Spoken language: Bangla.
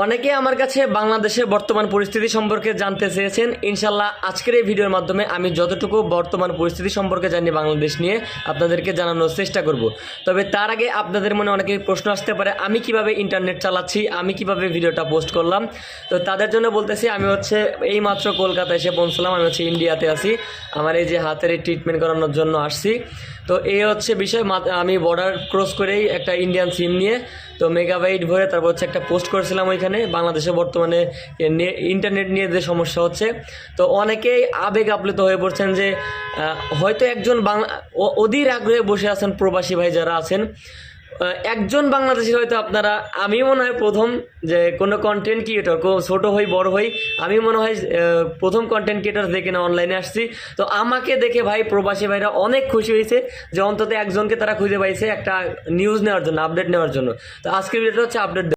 অনেকে আমার কাছে বাংলাদেশের বর্তমান পরিস্থিতি সম্পর্কে জানতে চেয়েছেন। ইনশাল্লাহ আজকের এই ভিডিওর মাধ্যমে আমি যতটুকু বর্তমান পরিস্থিতি সম্পর্কে জানি বাংলাদেশ নিয়ে আপনাদেরকে জানানোর চেষ্টা করব। তবে তার আগে আপনাদের মনে অনেকের প্রশ্ন আসতে পারে, আমি কিভাবে ইন্টারনেট চালাচ্ছি, আমি কিভাবে ভিডিওটা পোস্ট করলাম। তো তাদের জন্য বলতেছি, আমি এইমাত্র কলকাতা এসে পৌঁছলাম। আমি ইন্ডিয়াতে আছি, আমার এই যে হাতের এই ট্রিটমেন্ট করানোর জন্য আসছি। তো এই বিষয়, আমি বর্ডার ক্রস করেই একটা ইন্ডিয়ান সিম নিয়ে তো মেগাবাইট ভরে তারপর একটা পোস্ট করেছিলাম ওইখানে। বাংলাদেশে বর্তমানে ইন্টারনেট নিয়ে যে সমস্যা হচ্ছে, তো অনেকেই আবেগ আপ্লুত হয়ে পড়ছেন যে হয়তো একজন অধীর আগ্রহে বসে আছেন প্রবাসী ভাই যারা আছেন। একজন বাংলাদেশি হয়তো আপনারা, আমি মনে হয় প্রথম যে কোনো কন্টেন্ট ক্রিয়েটর, ছোটো হই বড় হই, আমি মনে হয় প্রথম কন্টেন্ট ক্রিয়েটর দেখে না অনলাইনে আসছি। তো আমাকে দেখে ভাই প্রবাসী ভাইরা অনেক খুশি হয়েছে যে অন্তত একজনকে তারা খুঁজে পাইছে একটা নিউজ নেওয়ার জন্য, আপডেট নেওয়ার জন্য। তো আজকের ভিডিওটা হচ্ছে আপডেট।